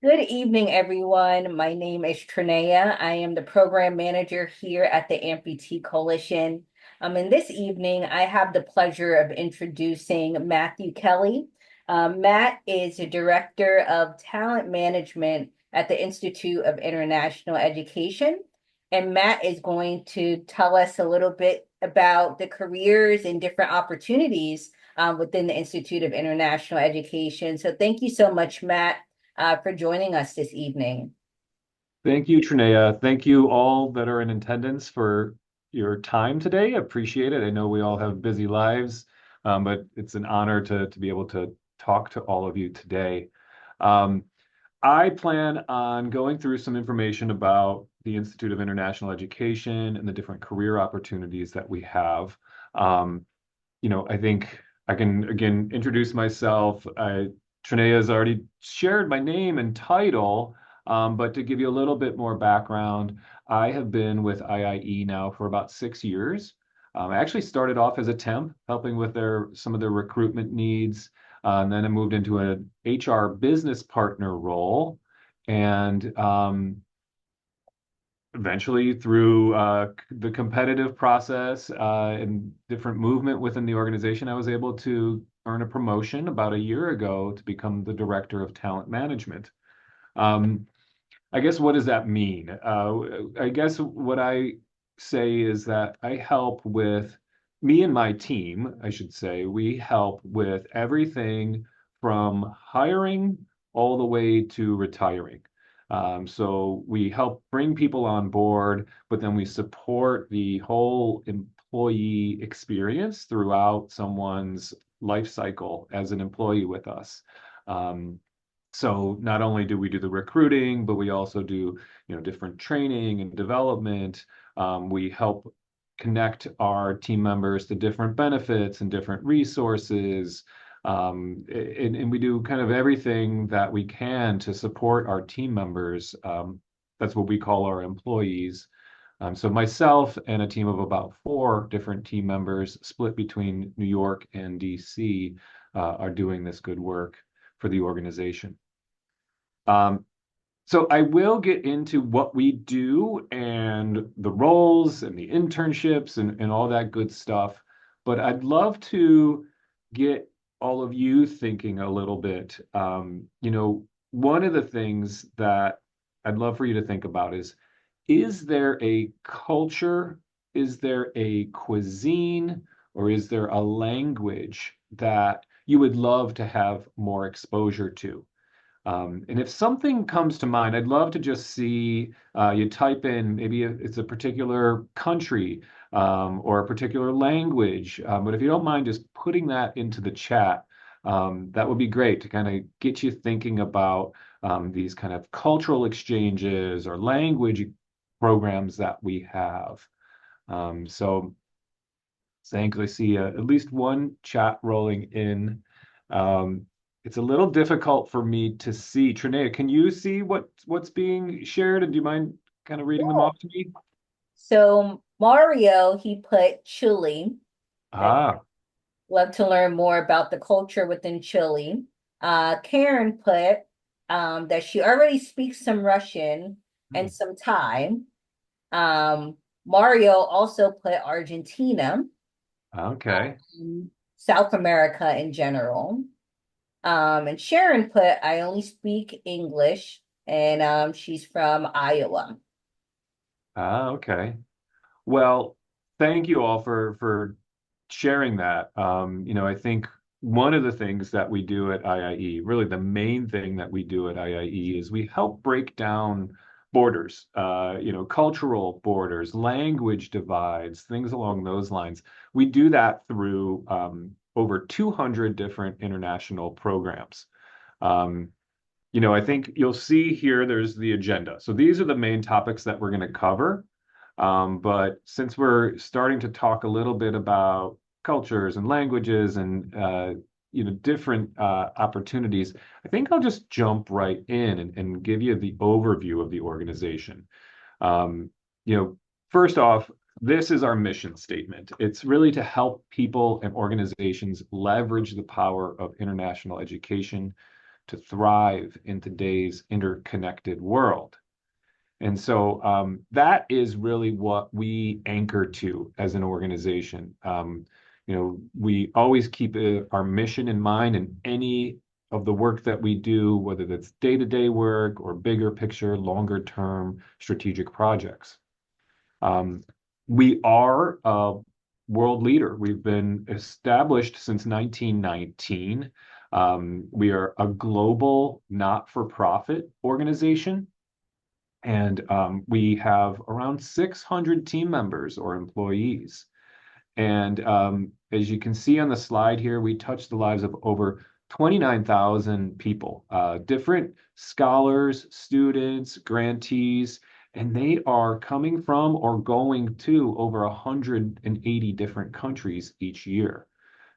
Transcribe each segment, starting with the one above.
Good evening, everyone. My name is Trinea. I am the program manager here at the Amputee Coalition. And this evening, I have the pleasure of introducing Matthew Kelly. Matt is the Director of Talent Management at the Institute of International Education. And Matt is going to tell us a little bit about the careers and different opportunities within the Institute of International Education. So thank you so much, Matt, for joining us this evening. Thank you, Trinea. Thank you all that are in attendance for your time today. I appreciate it. I know we all have busy lives, but it's an honor to be able to talk to all of you today. Um, I plan on going through some information about the Institute of International Education and the different career opportunities that we have. Um, I think I can again introduce myself. Trinea has already shared my name and title, but to give you a little bit more background, I have been with IIE now for about 6 years. I actually started off as a temp, helping with some of their recruitment needs, and then I moved into an HR business partner role, and eventually through the competitive process and different movement within the organization, I was able to earn a promotion about a year ago to become the director of talent management. Um, I guess what does that mean? I guess what I say is that I help with me and my team, I should say, we help with everything from hiring all the way to retiring. So we help bring people on board, but then we support the whole employee experience throughout someone's life cycle as an employee with us. Um, so not only do we do the recruiting, but we also do, different training and development. We help connect our team members to different benefits and different resources. And we do kind of everything that we can to support our team members. That's what we call our employees. So myself and a team of about four different team members split between New York and DC are doing this good work for the organization. Um, so I will get into what we do and the roles and the internships and all that good stuff. But I'd love to get all of you thinking a little bit. One of the things that I'd love for you to think about is there a culture, is there a cuisine, or is there a language that you would love to have more exposure to? And if something comes to mind, I'd love to just see you type in maybe it's a particular country or a particular language. But if you don't mind just putting that into the chat, that would be great to kind of get you thinking about these kind of cultural exchanges or language programs that we have. So thankfully, I see at least one chat rolling in. Um, it's a little difficult for me to see. Trinea, can you see what's being shared? And do you mind kind of reading them off to me? So Mario, he put Chile. I'd Ah, love to learn more about the culture within Chile. Karen put that she already speaks some Russian hmm, and some Thai. Um, Mario also put Argentina, okay. South America in general. And Sharon put, I only speak English, and she's from Iowa. Ah, okay. Well, thank you all for sharing that. I think one of the things that we do at IIE, really the main thing that we do at IIE is we help break down borders, cultural borders, language divides, things along those lines. We do that through over 200 different international programs. Um, I think you'll see here there's the agenda. So these are the main topics that we're going to cover. But since we're starting to talk a little bit about cultures and languages and different opportunities, I think I'll just jump right in and give you the overview of the organization. Um, you know, First off, this is our mission statement. It's really to help people and organizations leverage the power of international education to thrive in today's interconnected world. And so that is really what we anchor to as an organization. We always keep our mission in mind in any of the work that we do, whether that's day-to-day work or bigger picture, longer term strategic projects. Um, we are a world leader. We've been established since 1919. We are a global not-for-profit organization. And we have around 600 team members or employees. And as you can see on the slide here, we touch the lives of over 29,000 people, different scholars, students, grantees, and they are coming from or going to over 180 different countries each year.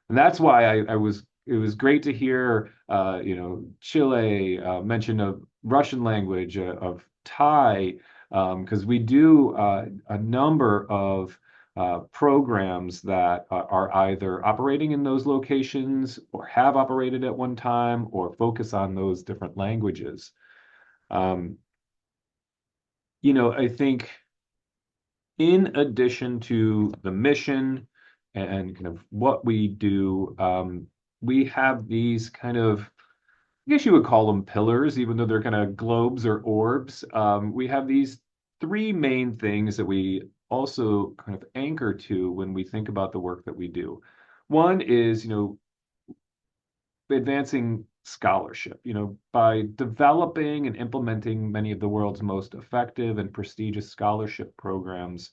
And that's why it was great to hear, Chile mention of Russian language, of Thai, because we do a number of programs that are either operating in those locations or have operated at one time or focus on those different languages. Um, I think in addition to the mission and kind of what we do, we have these kind of, I guess you would call them pillars, even though they're kind of globes or orbs. We have these three main things that we also kind of anchor to when we think about the work that we do. One is, advancing scholarship, by developing and implementing many of the world's most effective and prestigious scholarship programs.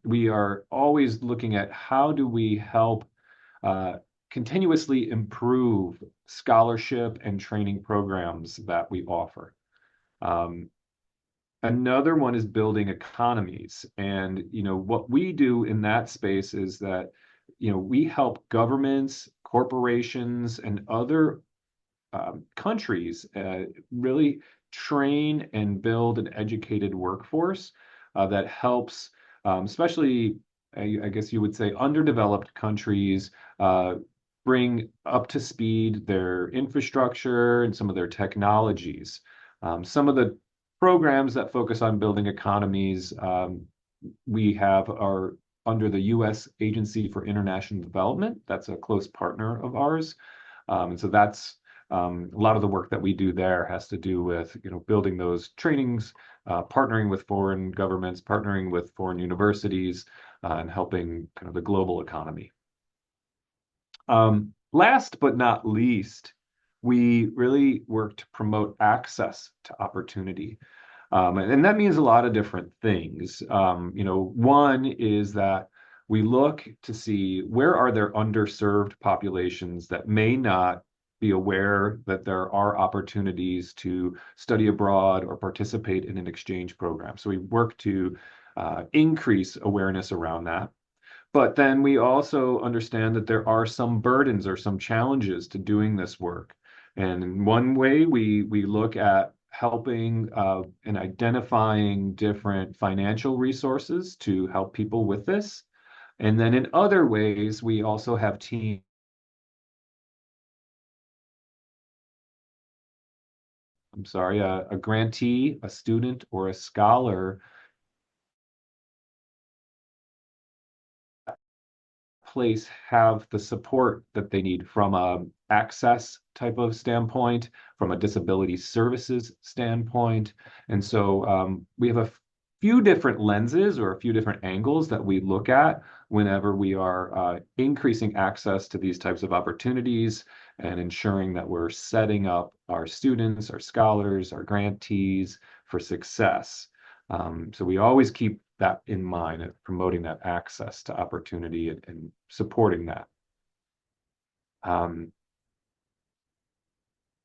We are always looking at how do we help continuously improve scholarship and training programs that we offer. Another one is building economies. And, what we do in that space is that, we help governments, corporations, and other countries really train and build an educated workforce that helps, especially, I guess you would say, underdeveloped countries bring up to speed their infrastructure and some of their technologies. Some of the programs that focus on building economies we have are under the U.S. Agency for International Development. That's a close partner of ours. And so that's a lot of the work that we do there has to do with, building those trainings, partnering with foreign governments, partnering with foreign universities, and helping kind of the global economy. Last but not least, we really work to promote access to opportunity. And that means a lot of different things. One is that we look to see where are there underserved populations that may not be aware that there are opportunities to study abroad or participate in an exchange program. So we work to increase awareness around that. But then we also understand that there are some burdens or some challenges to doing this work. And in one way, we look at helping and identifying different financial resources to help people with this. And then in other ways, we also have teams. I'm sorry, a grantee, a student, or a scholar place have the support that they need from a access type of standpoint, from a disability services standpoint. And so we have a few different lenses or a few different angles that we look at whenever we are increasing access to these types of opportunities and ensuring that we're setting up our students, our scholars, our grantees for success. So we always keep that in mind of promoting that access to opportunity and supporting that.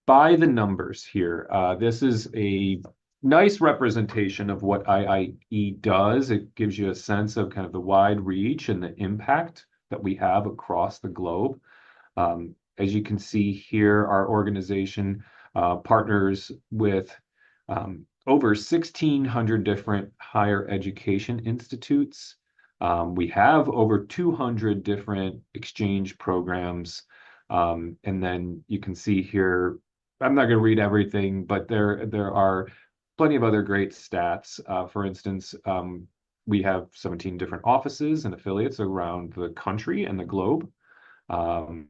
By the numbers here, this is a nice representation of what IIE does. It gives you a sense of kind of the wide reach and the impact that we have across the globe. As you can see here, our organization partners with over 1,600 different higher education institutes. We have over 200 different exchange programs. And then you can see here I'm not going to read everything, but there are plenty of other great stats. For instance, we have 17 different offices and affiliates around the country and the globe. Um,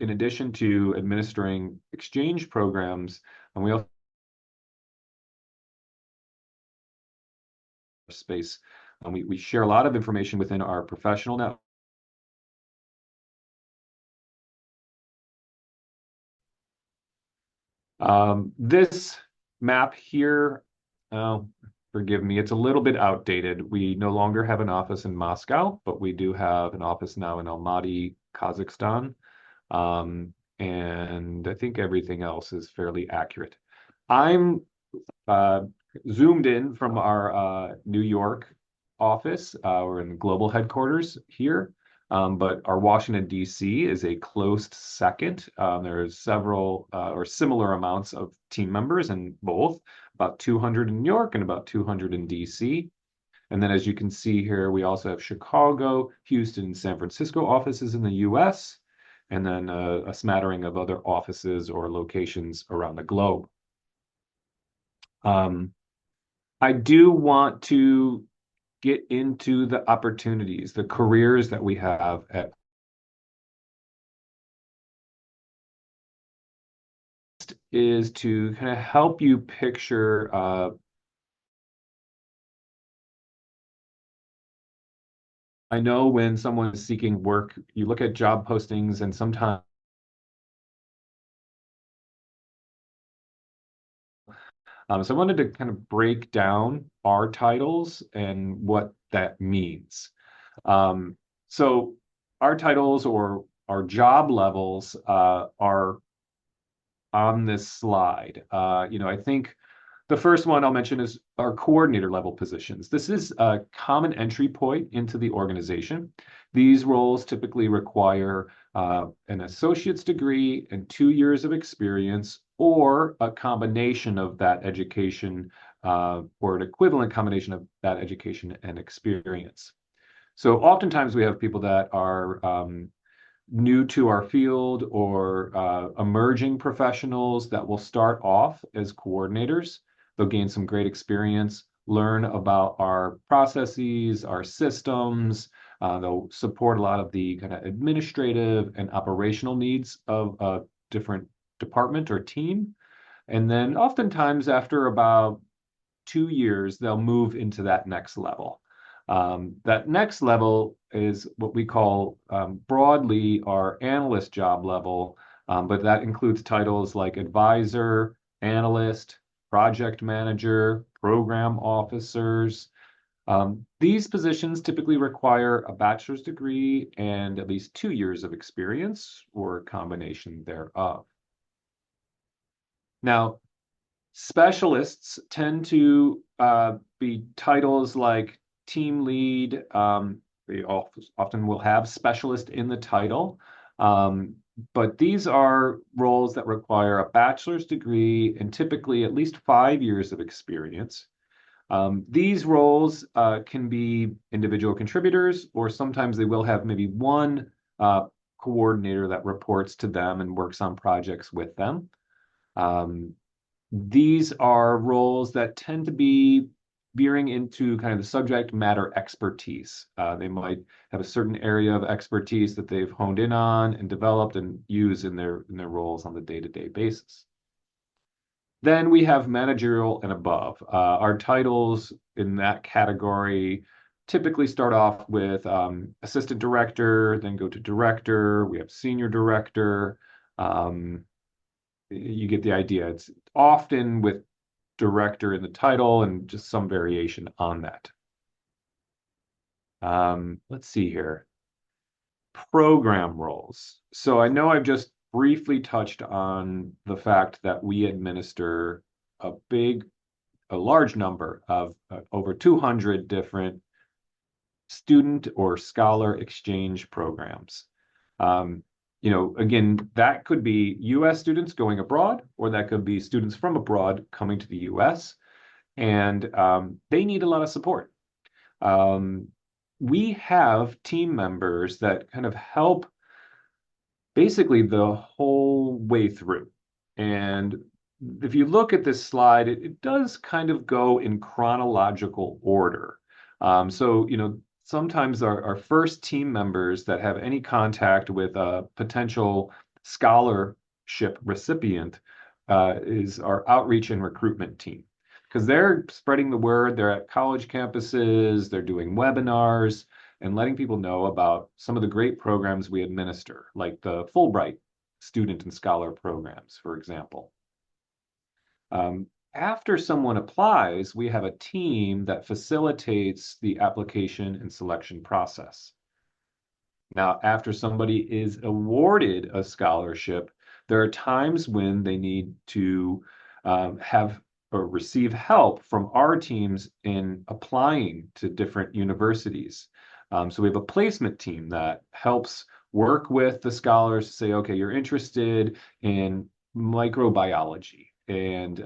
in addition to administering exchange programs, and we also have space, and we share a lot of information within our professional network. This map here, oh, forgive me, it's a little bit outdated. We no longer have an office in Moscow, but we do have an office now in Almaty, Kazakhstan. And I think everything else is fairly accurate. I'm uh, zoomed in from our New York office. We're in global headquarters here, but our Washington, D.C. is a close second. There's several or similar amounts of team members in both, about 200 in New York and about 200 in D.C. And then, as you can see here, we also have Chicago, Houston, and San Francisco offices in the US, and then a smattering of other offices or locations around the globe. Um, I do want to get into the opportunities, the careers that we have at is to kind of help you picture I know when someone is seeking work, you look at job postings and sometimes so I wanted to kind of break down our titles and what that means. Um, so our titles or our job levels are on this slide. I think the first one I'll mention is our coordinator level positions. This is a common entry point into the organization. These roles typically require an associate's degree and 2 years of experience, or a combination of that education, or an equivalent combination of that education and experience. So oftentimes we have people that are new to our field or emerging professionals that will start off as coordinators. They'll gain some great experience, learn about our processes, our systems. They'll support a lot of the kind of administrative and operational needs of a different department or team. And then oftentimes after about 2 years, they'll move into that next level. That next level is what we call broadly our analyst job level, but that includes titles like advisor, analyst, project manager, program officers. These positions typically require a bachelor's degree and at least 2 years of experience or a combination thereof. Now, specialists tend to be titles like team lead. They often will have specialist in the title. But these are roles that require a bachelor's degree and typically at least 5 years of experience. These roles can be individual contributors, or sometimes they will have maybe one coordinator that reports to them and works on projects with them. These are roles that tend to be veering into kind of the subject matter expertise. They might have a certain area of expertise that they've honed in on and developed and use in their roles on the day-to-day basis. Then we have managerial and above. Our titles in that category typically start off with assistant director, then go to director. We have senior director. You get the idea. It's often with director in the title and just some variation on that. Let's see here. Program roles. So I know I've just briefly touched on the fact that we administer a large number of over 200 different student or scholar exchange programs. Again, that could be US students going abroad, or that could be students from abroad coming to the US, and they need a lot of support. we have team members that kind of help basically the whole way through. And if you look at this slide, it does kind of go in chronological order. Sometimes our first team members that have any contact with a potential scholarship recipient is our outreach and recruitment team. Because they're spreading the word, they're at college campuses, they're doing webinars, and letting people know about some of the great programs we administer, like the Fulbright student and scholar programs, for example. After someone applies, we have a team that facilitates the application and selection process. Now, after somebody is awarded a scholarship, there are times when they need to have or receive help from our teams in applying to different universities. So we have a placement team that helps work with the scholars to say, okay, you're interested in microbiology, and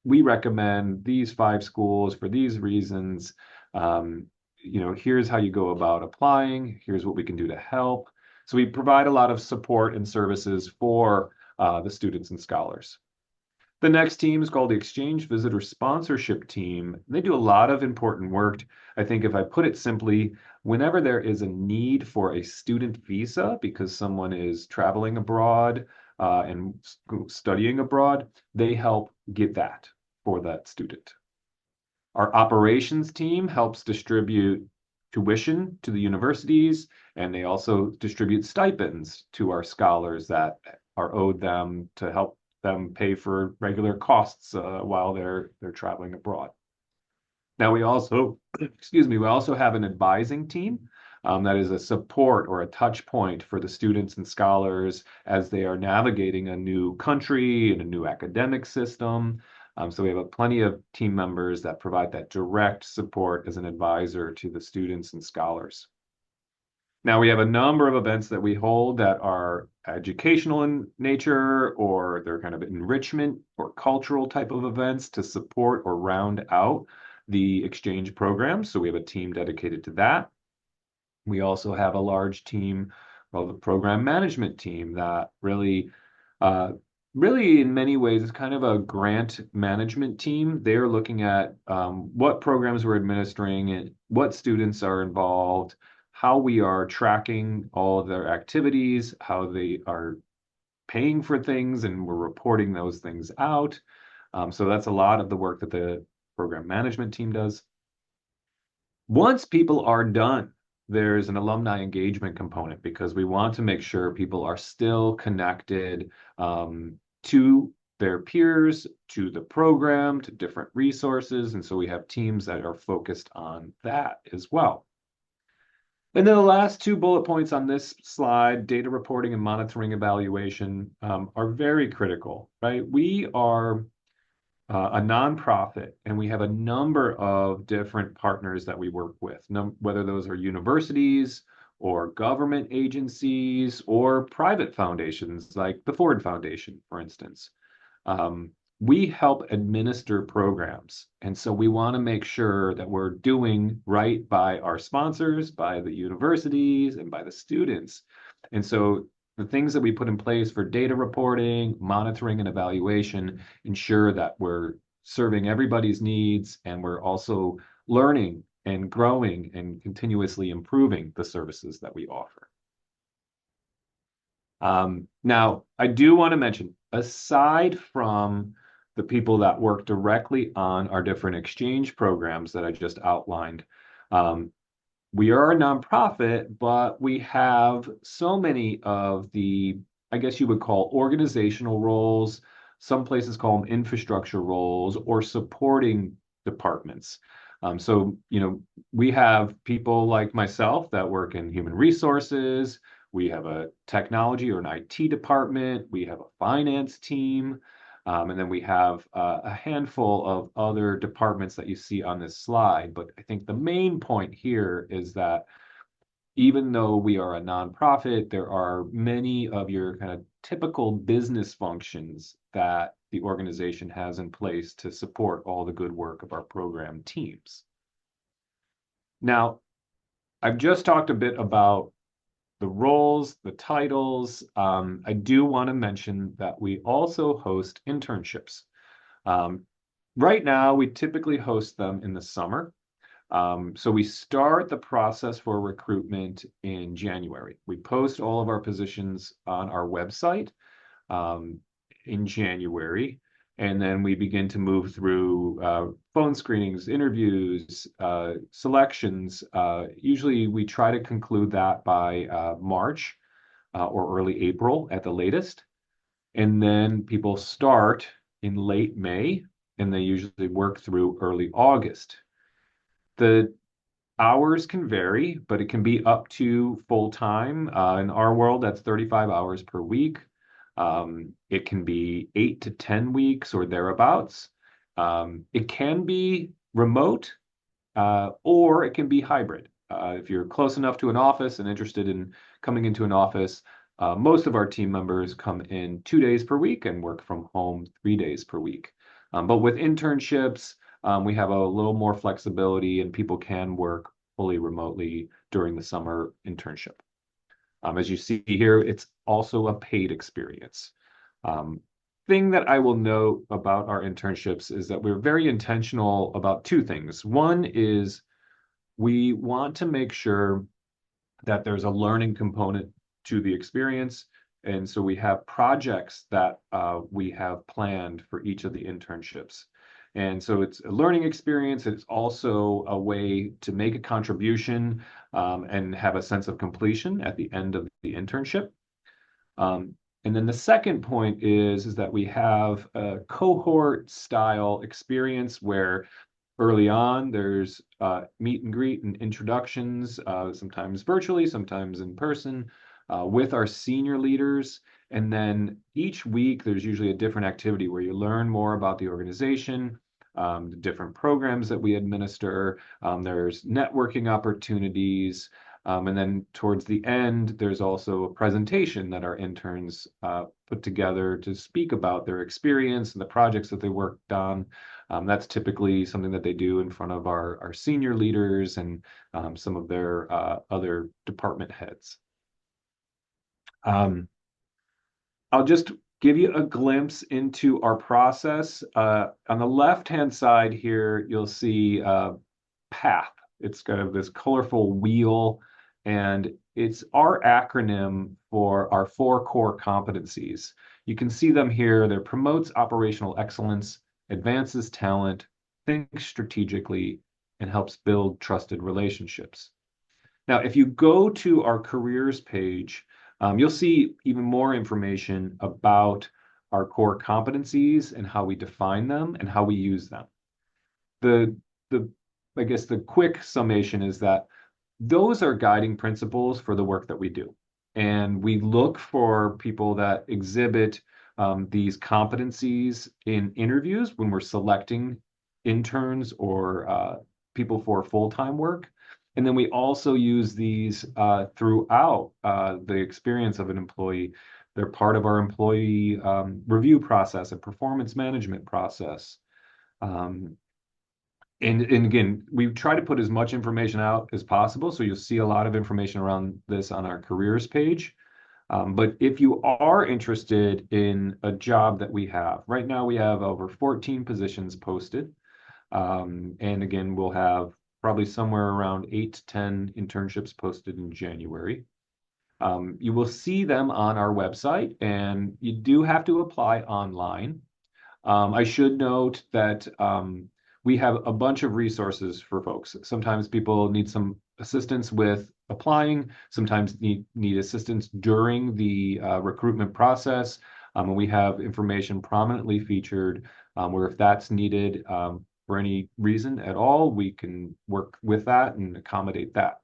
we recommend these 5 schools for these reasons. Here's how you go about applying. Here's what we can do to help. So we provide a lot of support and services for the students and scholars. The next team is called the Exchange Visitor Sponsorship Team. They do a lot of important work. I think if I put it simply, whenever there is a need for a student visa because someone is traveling abroad and studying abroad, they help get that for that student. Our operations team helps distribute tuition to the universities, and they also distribute stipends to our scholars that are owed them to help them pay for regular costs while they're traveling abroad. Now we also, we also have an advising team that is a support or a touch point for the students and scholars as they are navigating a new country and a new academic system. So we have plenty of team members that provide that direct support as an advisor to the students and scholars. Now we have a number of events that we hold that are educational in nature, or they're kind of enrichment or cultural type of events to support or round out the exchange program. So we have a team dedicated to that. We also have a large team called the program management team that really in many ways is kind of a grant management team. They're looking at what programs we're administering and what students are involved, how we are tracking all of their activities, how they are paying for things, and we're reporting those things out. So that's a lot of the work that the program management team does. Once people are done, there's an alumni engagement component because we want to make sure people are still connected to their peers, to the program, to different resources. And so we have teams that are focused on that as well. And then the last 2 bullet points on this slide, data reporting and monitoring evaluation, are very critical, right? We are a nonprofit, and we have a number of different partners that we work with, whether those are universities or government agencies or private foundations like the Ford Foundation, for instance. We help administer programs. And so we want to make sure that we're doing right by our sponsors, by the universities, and by the students. And so the things that we put in place for data reporting, monitoring, and evaluation ensure that we're serving everybody's needs, and we're also learning and growing and continuously improving the services that we offer. Now, I do want to mention, aside from the people that work directly on our different exchange programs that I just outlined, we are a nonprofit, but we have so many of the, I guess you would call organizational roles. Some places call them infrastructure roles or supporting departments. We have people like myself that work in human resources. We have a technology or an IT department. We have a finance team. And then we have a handful of other departments that you see on this slide. But I think the main point here is that even though we are a nonprofit, there are many of your kind of typical business functions that the organization has in place to support all the good work of our program teams. Now, I've just talked a bit about the roles, the titles. I do want to mention that we also host internships. Um, right now, we typically host them in the summer. So we start the process for recruitment in January. We post all of our positions on our website um, in January, and then we begin to move through phone screenings, interviews, selections. Usually, we try to conclude that by March or early April at the latest. And then people start in late May, and they usually work through early August. The hours can vary, but it can be up to full time. In our world, that's 35 hours per week. It can be 8 to 10 weeks or thereabouts. It can be remote, or it can be hybrid. If you're close enough to an office and interested in coming into an office, most of our team members come in 2 days per week and work from home 3 days per week. But with internships, we have a little more flexibility and people can work fully remotely during the summer internship. As you see here, it's also a paid experience. Um, thing that I will note about our internships is that we're very intentional about two things. One is we want to make sure that there's a learning component to the experience. And so we have projects that we have planned for each of the internships. And so it's a learning experience. It's also a way to make a contribution and have a sense of completion at the end of the internship. And then the second point is that we have a cohort style experience where early on there's meet and greet and introductions, sometimes virtually, sometimes in person, with our senior leaders. And then each week there's usually a different activity where you learn more about the organization, the different programs that we administer. There's networking opportunities. And then towards the end, there's also a presentation that our interns put together to speak about their experience and the projects that they worked on. That's typically something that they do in front of our senior leaders and some of their other department heads. Um, I'll just give you a glimpse into our process. On the left-hand side here, you'll see PATH. It's kind of this colorful wheel, and it's our acronym for our four core competencies. You can see them here. They're promotes operational excellence, advances talent, thinks strategically, and helps build trusted relationships. Now, if you go to our careers page, you'll see even more information about our core competencies and how we define them and how we use them. The, the, I guess the quick summation is that those are guiding principles for the work that we do. And we look for people that exhibit these competencies in interviews when we're selecting interns or people for full-time work. And then we also use these throughout the experience of an employee. They're part of our employee review process and performance management process. And again, we try to put as much information out as possible. So you'll see a lot of information around this on our careers page. But if you are interested in a job that we have, right now we have over 14 positions posted. And again, we'll have probably somewhere around 8 to 10 internships posted in January. You will see them on our website, and you do have to apply online. I should note that we have a bunch of resources for folks. Sometimes people need some assistance with applying, sometimes need assistance during the recruitment process. And we have information prominently featured where if that's needed for any reason at all, we can work with that and accommodate that.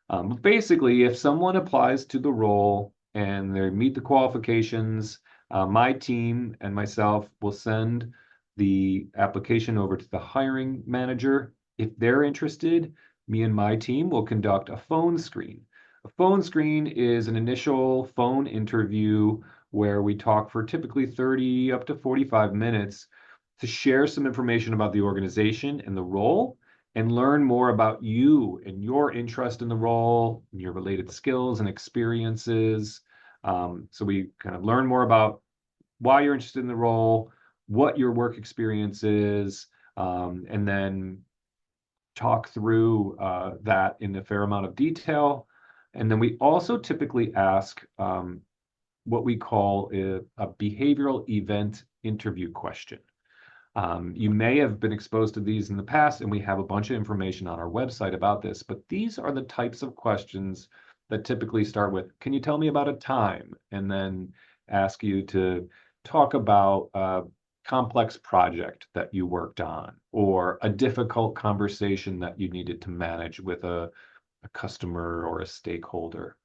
But basically, if someone applies to the role and they meet the qualifications, my team and myself will send the application over to the hiring manager. If they're interested, me and my team will conduct a phone screen. A phone screen is an initial phone interview where we talk for typically 30 up to 45 minutes to share some information about the organization and the role, and learn more about you and your interest in the role, and your related skills and experiences. So we kind of learn more about why you're interested in the role, what your work experience is, and then talk through that in a fair amount of detail. And then we also typically ask what we call a behavioral event interview question. You may have been exposed to these in the past, and we have a bunch of information on our website about this, but these are the types of questions that typically start with, can you tell me about a time? And then ask you to talk about a complex project that you worked on, or a difficult conversation that you needed to manage with a customer or a stakeholder.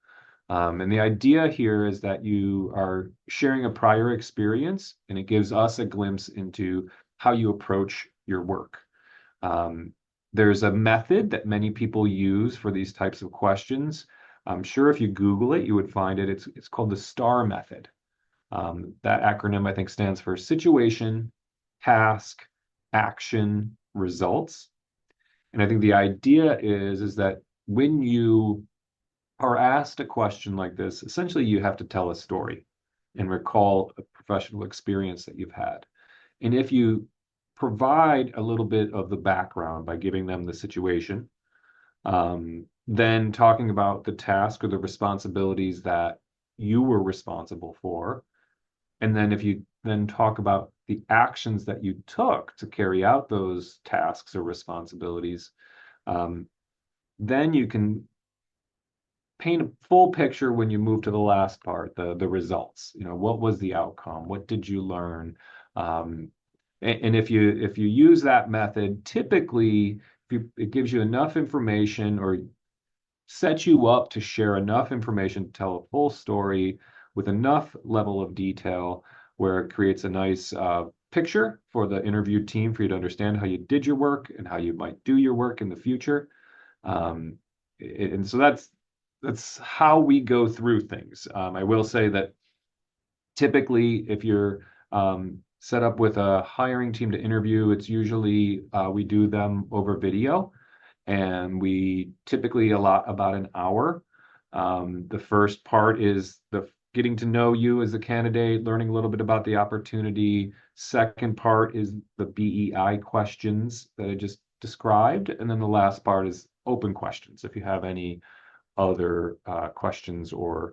And the idea here is that you are sharing a prior experience, and it gives us a glimpse into how you approach your work. There's a method that many people use for these types of questions. I'm sure if you Google it, you would find it. It's called the STAR method. That acronym, I think, stands for situation, task, action, results. And I think the idea is that when you are asked a question like this, essentially you have to tell a story and recall a professional experience that you've had. And if you provide a little bit of the background by giving them the situation, then talking about the task or the responsibilities that you were responsible for, and then if you then talk about the actions that you took to carry out those tasks or responsibilities, then you can paint a full picture when you move to the last part, the results. What was the outcome? What did you learn? And if you use that method, typically it gives you enough information, or sets you up to share enough information to tell a full story with enough level of detail, where it creates a nice picture for the interview team for you to understand how you did your work and how you might do your work in the future. And so that's how we go through things. I will say that typically, if you're set up with a hiring team to interview, it's usually we do them over video, and we typically allot about an hour. The first part is the getting to know you as a candidate, learning a little bit about the opportunity. Second part is the BEI questions that I just described. And then the last part is open questions. If you have any other questions or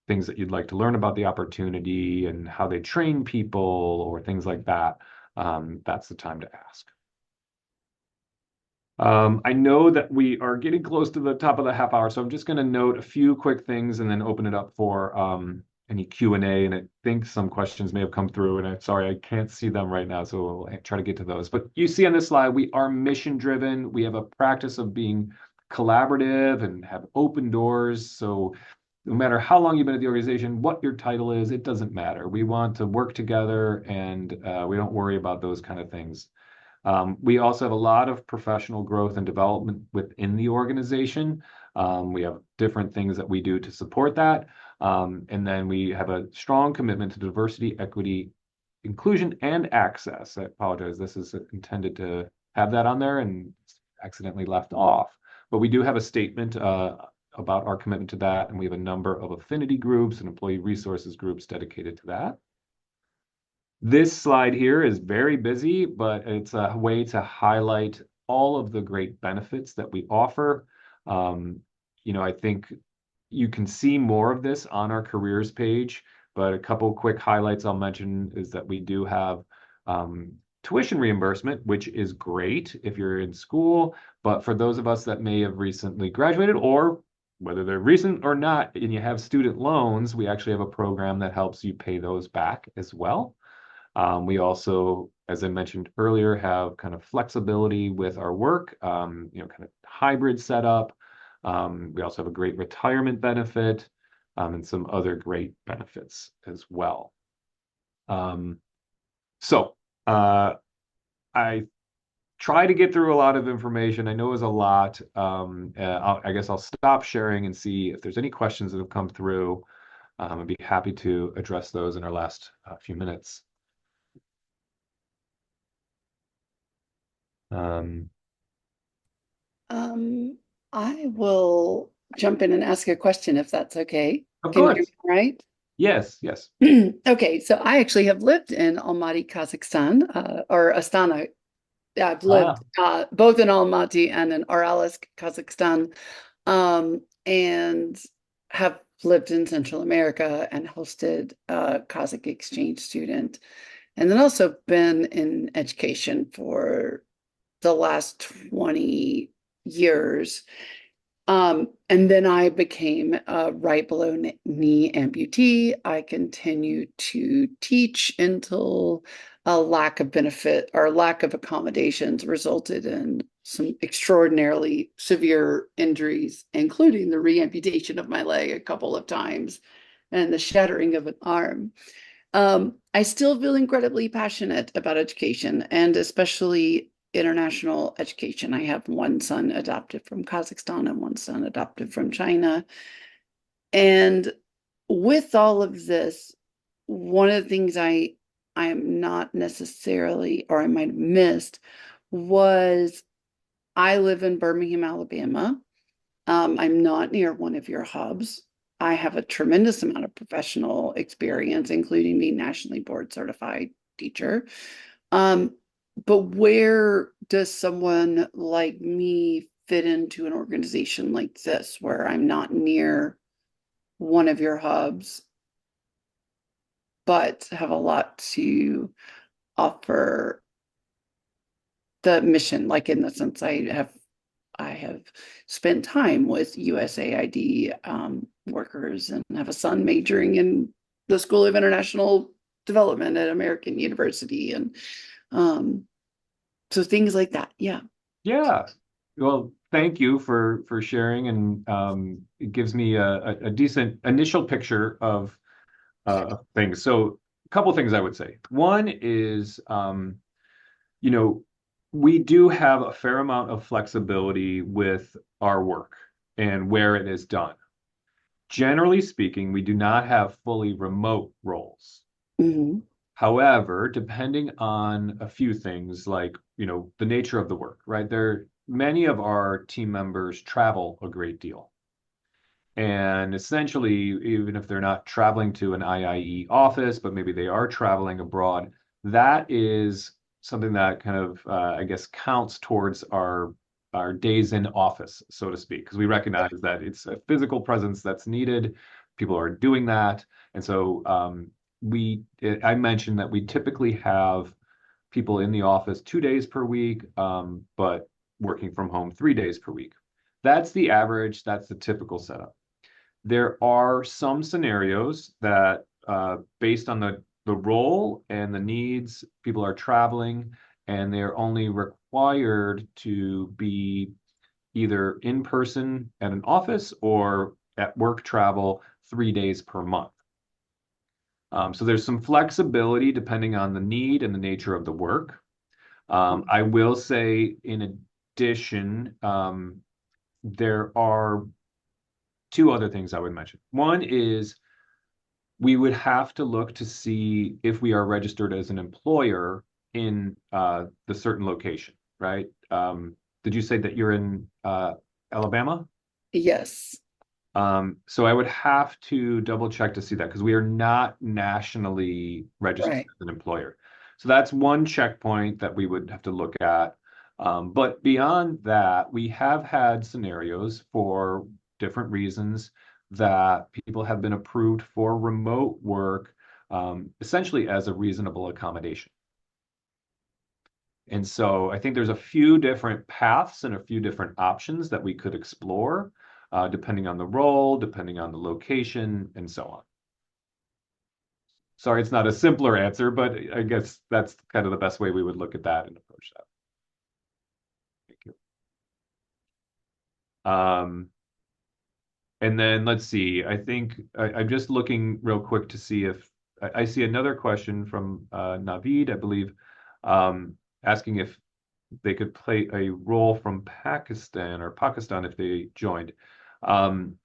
things that you'd like to learn about the opportunity and how they train people or things like that, that's the time to ask. I know that we are getting close to the top of the half hour, so I'm just going to note a few quick things and then open it up for any Q&A. And I think some questions may have come through, and I'm sorry, I can't see them right now, so we'll try to get to those. But you see on this slide, we are mission driven. We have a practice of being collaborative and have open doors. So no matter how long you've been at the organization, what your title is, it doesn't matter. We want to work together, and we don't worry about those kind of things. We also have a lot of professional growth and development within the organization. We have different things that we do to support that. And then we have a strong commitment to diversity, equity, inclusion, and access. I apologize. This is intended to have that on there and accidentally left off. But we do have a statement about our commitment to that. And we have a number of affinity groups and employee resources groups dedicated to that. This slide here is very busy, but it's a way to highlight all of the great benefits that we offer. I think you can see more of this on our careers page, but a couple quick highlights I'll mention is that we do have tuition reimbursement, which is great if you're in school. But for those of us that may have recently graduated, or whether they're recent or not, and you have student loans, we actually have a program that helps you pay those back as well. We also, as I mentioned earlier, have kind of flexibility with our work, kind of hybrid setup. We also have a great retirement benefit, and some other great benefits as well. So I try to get through a lot of information. I know it was a lot. I guess I'll stop sharing and see if there's any questions that have come through. I'd be happy to address those in our last few minutes. Um, Um, I will jump in and ask a question if that's okay. of Can you hear course. me all right? Yes, yes. Okay, so I actually have lived in Almaty, Kazakhstan, or Astana. Yeah, I've lived Ah, both in Almaty and in Aralis, Kazakhstan, and have lived in Central America and hosted a Kazakh exchange student, and then also been in education for the last 20 years. And then I became a right below knee amputee. I continued to teach until a lack of benefit or lack of accommodations resulted in some extraordinarily severe injuries, including the reamputation of my leg a couple of times and the shattering of an arm. I still feel incredibly passionate about education and especially international education. I have one son adopted from Kazakhstan and one son adopted from China. And with all of this, one of the things I am not necessarily, or I might have missed, was I live in Birmingham, Alabama. I'm not near one of your hubs. I have a tremendous amount of professional experience, including being nationally board certified teacher. Um, but where does someone like me fit into an organization like this, where I'm not near one of your hubs, but have a lot to offer the mission, like in the sense I have spent time with USAID workers and have a son majoring in the School of International Development at American University, and um, so things like that. Yeah. yeah. Well, thank you for sharing, and it gives me a decent initial picture of things. So, a couple things I would say. One is, you know, we do have a fair amount of flexibility with our work and where it is done. Generally speaking, we do not have fully remote roles. Hmm. However, depending on a few things like, the nature of the work, right? Many of our team members travel a great deal. And essentially, even if they're not traveling to an IIE office, but maybe they are traveling abroad, that is something that kind of, I guess, counts towards our days in office, so to speak, because we recognize that it's a physical presence that's needed. People are doing that, and so I mentioned that we typically have people in the office 2 days per week, but working from home 3 days per week. That's the average. That's the typical setup. There are some scenarios that, based on the role and the needs, people are traveling and they're only required to be either in person at an office or at work travel 3 days per month. So there's some flexibility depending on the need and the nature of the work. I will say, in addition, there are two other things I would mention. One is we would have to look to see if we are registered as an employer in the certain location, right? Did you say that you're in Alabama? Yes. So I would have to double check to see that because we are not nationally registered Right. as an employer. So that's one checkpoint that we would have to look at. But beyond that, we have had scenarios for different reasons that people have been approved for remote work, essentially as a reasonable accommodation. And so I think there's a few different paths and a few different options that we could explore, depending on the role, depending on the location, and so on. Sorry, it's not a simpler answer, but I guess that's kind of the best way we would look at that and approach that. Thank you. And then let's see. I think I'm just looking real quick to see if I see another question from Naveed, I believe, asking if they could play a role from Pakistan if they joined. Um,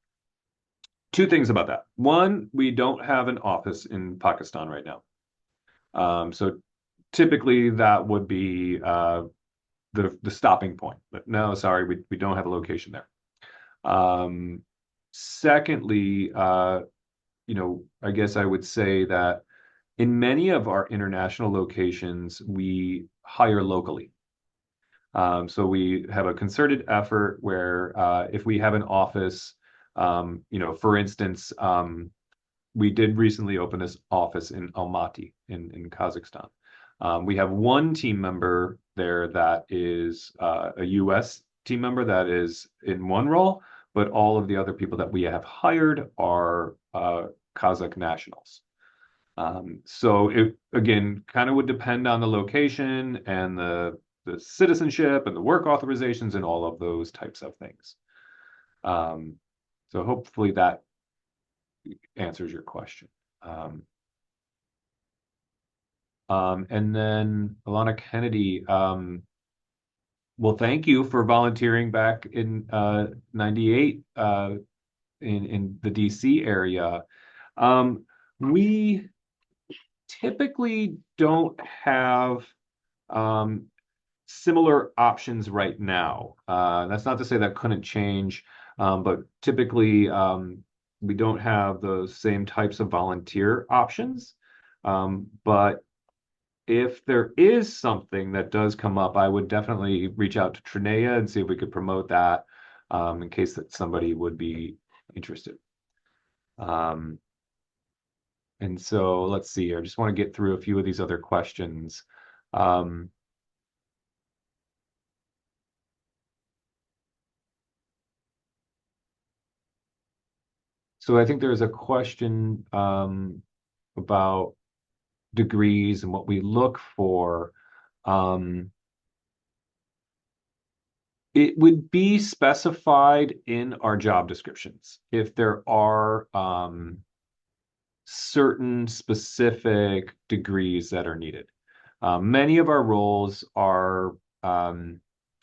Two things about that. One, we don't have an office in Pakistan right now. So typically that would be the stopping point. But no, sorry, we don't have a location there. Secondly, I guess I would say that in many of our international locations, we hire locally. So we have a concerted effort where if we have an office, for instance, we did recently open this office in Almaty in Kazakhstan. We have one team member there that is a US team member that is in one role, but all of the other people that we have hired are Kazakh nationals. So it again kind of would depend on the location and the citizenship and the work authorizations and all of those types of things. So hopefully that answers your question. And then Alana Kennedy, well, thank you for volunteering back in 98 in the DC area. We typically don't have similar options right now. That's not to say that couldn't change, but typically we don't have the same types of volunteer options. But if there is something that does come up, I would definitely reach out to Trinea and see if we could promote that in case that somebody would be interested. And so let's see here. I just want to get through a few of these other questions. So I think there's a question about degrees and what we look for. It would be specified in our job descriptions if there are certain specific degrees that are needed. Many of our roles are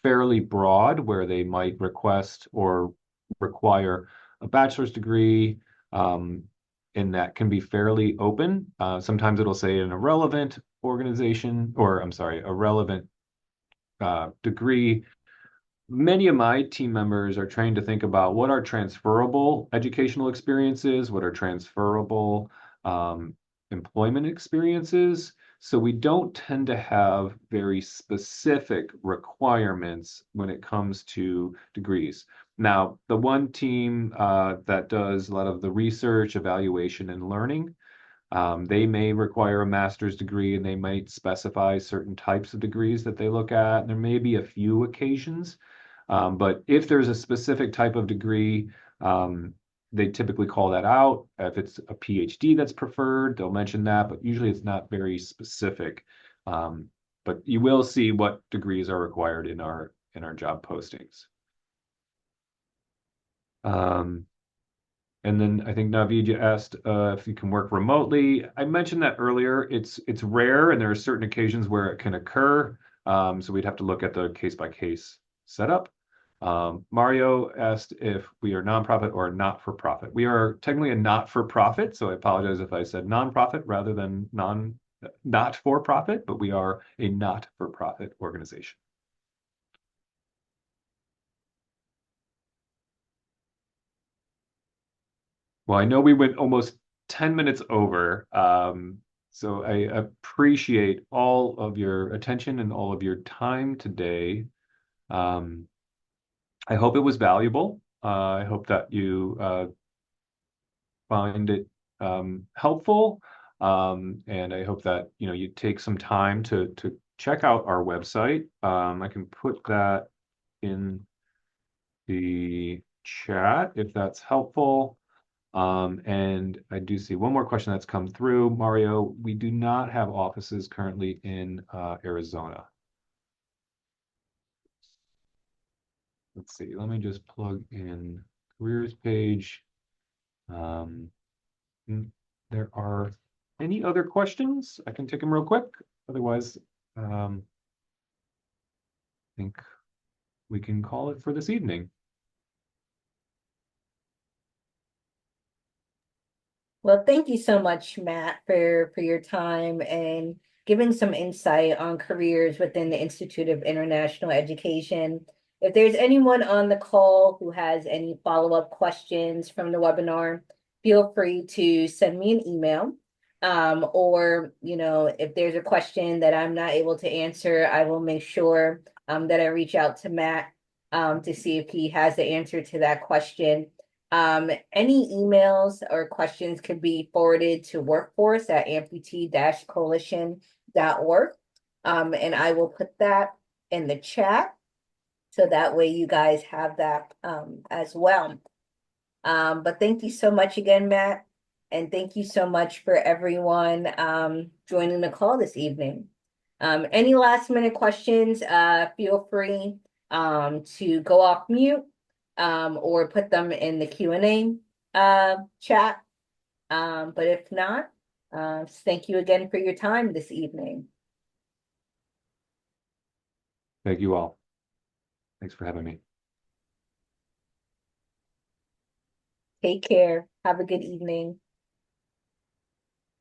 fairly broad, where they might request or require a bachelor's degree, and that can be fairly open. Sometimes it'll say an irrelevant organization, or I'm sorry, a relevant degree. Many of my team members are trained to think about what are transferable educational experiences, what are transferable employment experiences. So we don't tend to have very specific requirements when it comes to degrees. Now, the one team that does a lot of the research, evaluation, and learning, they may require a master's degree and they might specify certain types of degrees that they look at. And there may be a few occasions, but if there's a specific type of degree, they typically call that out. If it's a PhD that's preferred, they'll mention that, but usually it's not very specific. But you will see what degrees are required in our job postings. And then I think Navid, you asked if you can work remotely. I mentioned that earlier. It's rare, and there are certain occasions where it can occur. So we'd have to look at the case-by-case setup. Mario asked if we are nonprofit or not-for-profit. We are technically a not-for-profit, so I apologize if I said nonprofit rather than not-for-profit, but we are a not-for-profit organization. Well, I know we went almost 10 minutes over, so I appreciate all of your attention and all of your time today. I hope it was valuable. I hope that you find it helpful, and I hope that you take some time to check out our website. I can put that in the chat if that's helpful. And I do see one more question that's come through. Mario, we do not have offices currently in Arizona. Let's see, let me just plug in careers page. There are any other questions? I can take them real quick. Otherwise, I think we can call it for this evening. Well, thank you so much, Matt, for your time and giving some insight on careers within the Institute of International Education. If there's anyone on the call who has any follow-up questions from the webinar, feel free to send me an email. Or, if there's a question that I'm not able to answer, I will make sure that I reach out to Matt to see if he has the answer to that question. Any emails or questions could be forwarded to workforce@amputee-coalition.org. And I will put that in the chat so that way you guys have that as well. But thank you so much again, Matt. And thank you so much for everyone joining the call this evening. Any last minute questions, feel free to go off mute or put them in the Q&A chat. But if not, thank you again for your time this evening. Thank you all. Thanks for having me. Take care. Have a good evening.